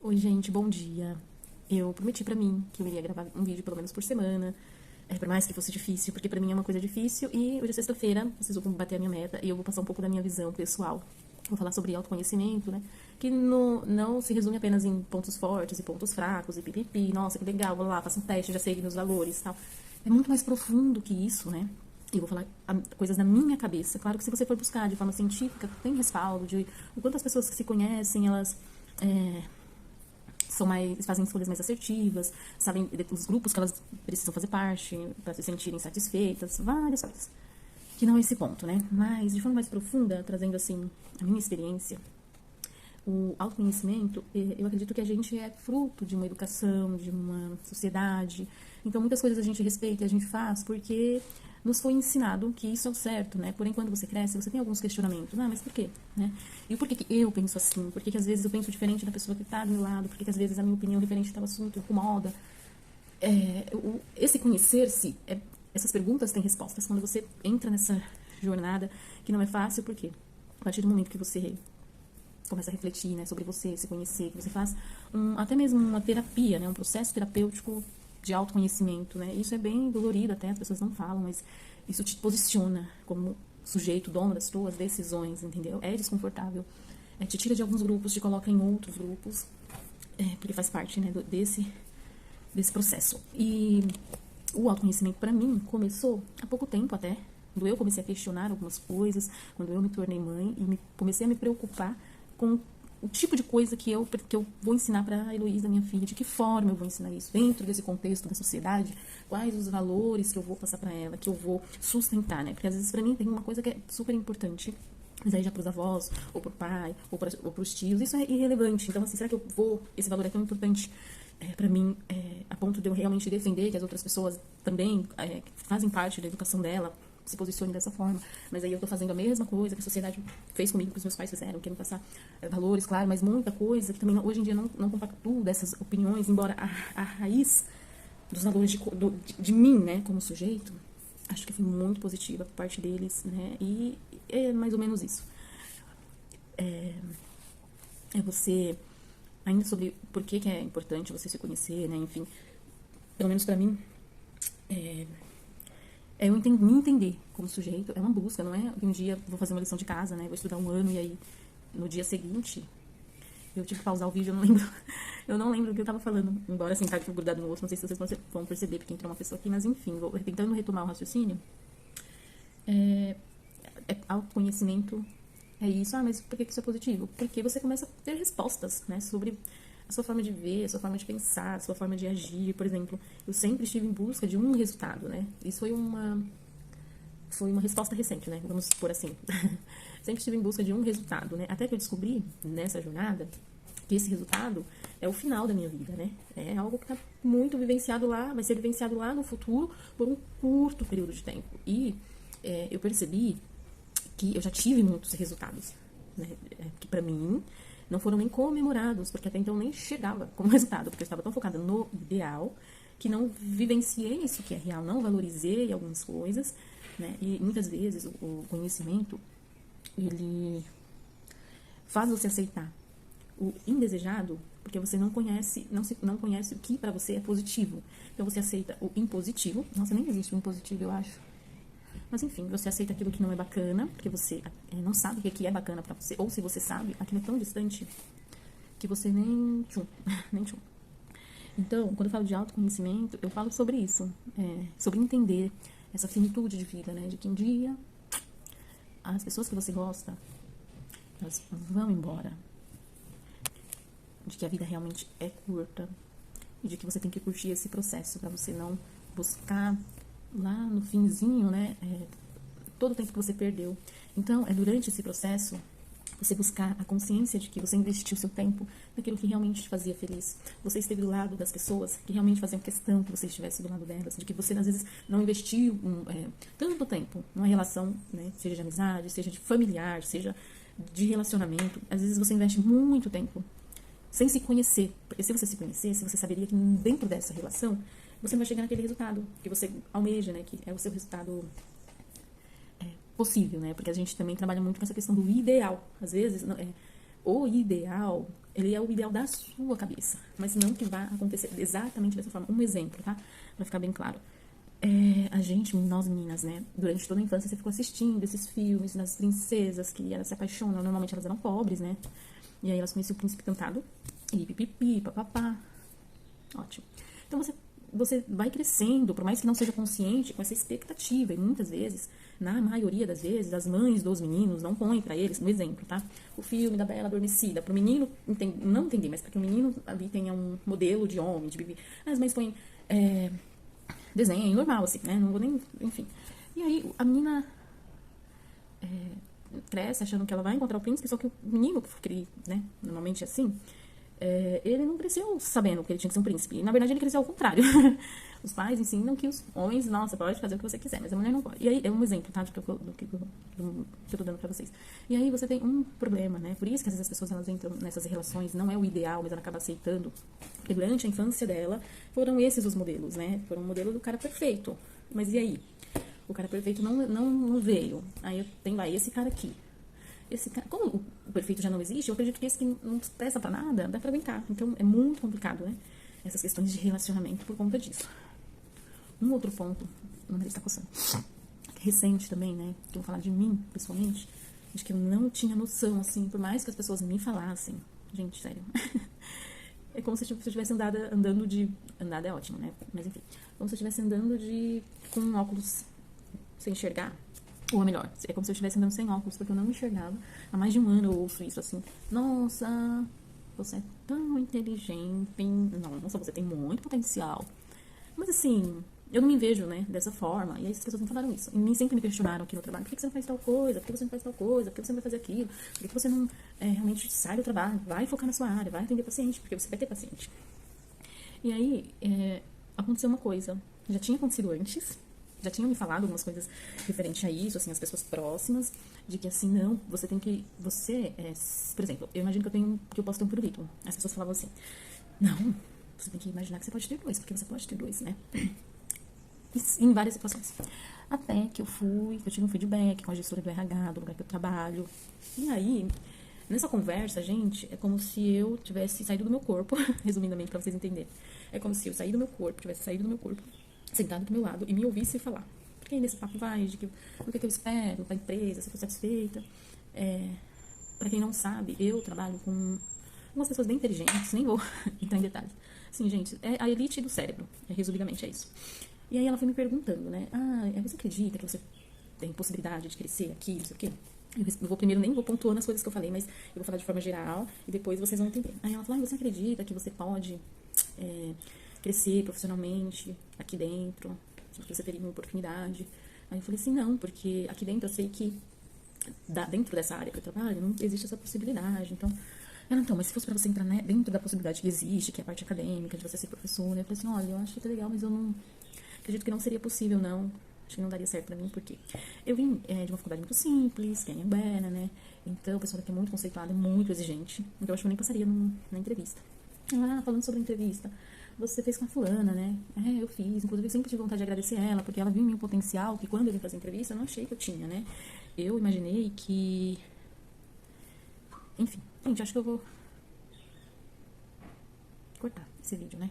Oi, gente, bom dia. Eu prometi pra mim que eu iria gravar um vídeo pelo menos por semana, por mais que fosse difícil, porque pra mim é uma coisa difícil e hoje é sexta-feira, preciso bater a minha meta e eu vou passar um pouco da minha visão pessoal. Vou falar sobre autoconhecimento, né? Que não se resume apenas em pontos fortes e pontos fracos e pipipi, nossa, que legal, vou lá, faço um teste, já sei meus valores e tal. É muito mais profundo que isso, né? E vou falar coisas na minha cabeça. Claro que se você for buscar de forma científica, tem respaldo de o quanto as pessoas que se conhecem, elas fazem escolhas mais assertivas, sabem os grupos que elas precisam fazer parte para se sentirem satisfeitas, várias coisas. Que não é esse ponto, né? Mas, de forma mais profunda, trazendo, assim, a minha experiência, o autoconhecimento, eu acredito que a gente é fruto de uma educação, de uma sociedade. Então, muitas coisas a gente respeita e a gente faz porque nos foi ensinado que isso é o certo, né? Porém, quando você cresce, você tem alguns questionamentos. Ah, mas por quê? Né? E por que que eu penso assim? Por que que às vezes eu penso diferente da pessoa que está do meu lado? Por que que às vezes a minha opinião referente ao assunto incomoda? Esse conhecer-se, essas perguntas têm respostas quando você entra nessa jornada que não é fácil, porque a partir do momento que você começa a refletir, né, sobre você, se conhecer, que você faz até mesmo uma terapia, né, um processo terapêutico de autoconhecimento, né, isso é bem dolorido até, as pessoas não falam, mas isso te posiciona como sujeito, dono das suas decisões, entendeu? É desconfortável. Te tira de alguns grupos, te coloca em outros grupos, porque faz parte, né, desse processo. E o autoconhecimento, para mim, começou há pouco tempo até, quando eu comecei a questionar algumas coisas, quando eu me tornei mãe e comecei a me preocupar com o tipo de coisa que eu vou ensinar para a Heloísa, minha filha, de que forma eu vou ensinar isso, dentro desse contexto da sociedade, quais os valores que eu vou passar para ela, que eu vou sustentar, né? Porque às vezes para mim tem uma coisa que é super importante, mas aí já para os avós, ou para o pai, ou para os tios, isso é irrelevante. Então, assim, será que esse valor é tão importante para mim, a ponto de eu realmente defender que as outras pessoas também fazem parte da educação dela, se posicione dessa forma, mas aí eu tô fazendo a mesma coisa que a sociedade fez comigo, que os meus pais fizeram, querendo passar valores, claro, mas muita coisa que também hoje em dia não compactuo dessas opiniões, embora a raiz dos valores de mim, né, como sujeito, acho que foi muito positiva por parte deles, né, e é mais ou menos isso. É você, ainda sobre por que é importante você se conhecer, né, enfim, pelo menos pra mim, me entender como sujeito, é uma busca, não é que um dia vou fazer uma lição de casa, né, vou estudar um ano e aí no dia seguinte eu tive que pausar o vídeo, eu não lembro, eu não lembro o que eu tava falando, embora assim, tá grudado no outro, não sei se vocês vão perceber, porque entrou uma pessoa aqui, mas enfim, vou tentando retomar o raciocínio. Autoconhecimento é isso. Ah, mas por que isso é positivo? Porque você começa a ter respostas, né, sobre a sua forma de ver, a sua forma de pensar, a sua forma de agir. Por exemplo, eu sempre estive em busca de um resultado, né? Isso foi uma resposta recente, né? Vamos por assim. Sempre estive em busca de um resultado, né? Até que eu descobri nessa jornada que esse resultado é o final da minha vida, né? É algo que está muito vivenciado lá, vai ser vivenciado lá no futuro por um curto período de tempo. E eu percebi que eu já tive muitos resultados, né, que pra mim não foram nem comemorados, porque até então nem chegava como resultado, porque eu estava tão focada no ideal que não vivenciei isso que é real, não valorizei algumas coisas, né, e muitas vezes o conhecimento, ele faz você aceitar o indesejado, porque você não conhece o que pra você é positivo. Então você aceita o impositivo. Nossa, nem existe o impositivo, eu acho. Mas enfim, você aceita aquilo que não é bacana, porque você não sabe o que é bacana pra você, ou se você sabe, aquilo é tão distante que você nem tchum, nem tchum. Então, quando eu falo de autoconhecimento, eu falo sobre isso, sobre entender essa finitude de vida, né? De que um dia as pessoas que você gosta, elas vão embora. De que a vida realmente é curta e de que você tem que curtir esse processo pra você não buscar lá no finzinho, né, todo o tempo que você perdeu. Então, é durante esse processo você buscar a consciência de que você investiu seu tempo naquilo que realmente te fazia feliz. Você esteve do lado das pessoas que realmente faziam questão que você estivesse do lado delas, de que você, às vezes, não investiu tanto tempo numa relação, né, seja de amizade, seja de familiar, seja de relacionamento. Às vezes você investe muito tempo sem se conhecer. Porque se você se conhecesse, você saberia que dentro dessa relação você não vai chegar naquele resultado que você almeja, né? Que é o seu resultado possível, né? Porque a gente também trabalha muito com essa questão do ideal. Às vezes, o ideal, ele é o ideal da sua cabeça, mas não que vai acontecer exatamente dessa forma. Um exemplo, tá? Pra ficar bem claro. A gente, nós meninas, né, durante toda a infância você ficou assistindo esses filmes das princesas que elas se apaixonam, normalmente elas eram pobres, né? E aí elas conheciam o príncipe encantado, e pipipi, papapá. Ótimo. Então você vai crescendo, por mais que não seja consciente, com essa expectativa. E muitas vezes, na maioria das vezes, as mães dos meninos não põem pra eles, no exemplo, tá? O filme da Bela Adormecida, pro menino, não entender, mas para que o menino ali tenha um modelo de homem, de bebê. As mães põem desenho normal, assim, né? Não vou nem. Enfim. E aí a menina cresce achando que ela vai encontrar o príncipe, só que o menino, que ele, né, normalmente é assim, ele não cresceu sabendo que ele tinha que ser um príncipe. E, na verdade, ele cresceu ao contrário. Os pais ensinam que os homens, nossa, pode fazer o que você quiser, mas a mulher não pode. E aí, é um exemplo, tá? Do que eu tô dando pra vocês. E aí, você tem um problema, né? Por isso que às vezes as pessoas, elas entram nessas relações, não é o ideal, mas ela acaba aceitando. Porque durante a infância dela, foram esses os modelos, né? Foram o modelo do cara perfeito. Mas e aí? O cara perfeito não veio. Aí tem lá, esse cara aqui. Esse cara, como o perfeito já não existe, eu acredito que esse que não presta pra nada, dá pra brincar. Então, é muito complicado, né? Essas questões de relacionamento por conta disso. Um outro ponto, meu nariz tá coçando, recente também, né? Que eu vou falar de mim, pessoalmente, de que eu não tinha noção, assim, por mais que as pessoas me falassem. Gente, sério. É como se eu estivesse andando de... Andada é ótimo, né? Mas enfim. Como se eu estivesse andando com um óculos sem enxergar. Ou melhor, é como se eu estivesse andando sem óculos, porque eu não me enxergava. Há mais de um ano eu ouço isso, assim. Nossa, você é tão inteligente. Nossa, você tem muito potencial. Mas assim, eu não me vejo, né, dessa forma. E aí as pessoas me falaram isso. E sempre me questionaram aqui no trabalho. Por que você não faz tal coisa? Por que você não faz tal coisa? Por que você não vai fazer aquilo? Por que você não realmente sai do trabalho? Vai focar na sua área, vai atender paciente, porque você vai ter paciente. E aí, aconteceu uma coisa. Já tinha acontecido antes. Já tinham me falado algumas coisas referente a isso, assim, as pessoas próximas, de que assim, não, você tem que, por exemplo, eu imagino que eu posso ter um pirulito. As pessoas falavam assim, não, você tem que imaginar que você pode ter dois, porque você pode ter dois, né? Em várias situações. Até que eu tive um feedback com a gestora do RH, do lugar que eu trabalho. E aí, nessa conversa, gente, é como se eu tivesse saído do meu corpo, resumidamente, pra vocês entenderem. É como se eu tivesse saído do meu corpo, sentado do meu lado e me ouvisse falar. Porque aí nesse papo vai de o que eu espero da empresa, se eu tô satisfeita. Pra quem não sabe, eu trabalho com umas pessoas bem inteligentes, nem vou entrar em detalhes. Assim, gente, é a elite do cérebro, resumidamente é isso. E aí ela foi me perguntando, né? Você acredita que você tem possibilidade de crescer aqui, não sei o quê? Eu vou primeiro, nem vou pontuando as coisas que eu falei, mas eu vou falar de forma geral e depois vocês vão entender. Aí ela falou, você acredita que você pode crescer profissionalmente aqui dentro, que você teria uma oportunidade? Aí eu falei assim, não, porque aqui dentro eu sei que dentro dessa área que eu trabalho não existe essa possibilidade, então mas se fosse pra você entrar, né, dentro da possibilidade que existe, que é a parte acadêmica, de você ser professora, eu falei assim, olha, eu acho que é legal, mas eu não acredito que não seria possível, não. Acho que não daria certo pra mim, porque eu vim de uma faculdade muito simples, que é Anhanguera, né? Então, o pessoal daqui é muito conceituado, é muito exigente. Então, eu acho que eu nem passaria na entrevista. Falando sobre a entrevista, você fez com a fulana, né? Eu fiz. Inclusive, eu sempre tive vontade de agradecer ela, porque ela viu em mim um potencial que quando eu vim fazer a entrevista, eu não achei que eu tinha, né? Eu imaginei que... Enfim, gente, acho que eu vou cortar esse vídeo, né?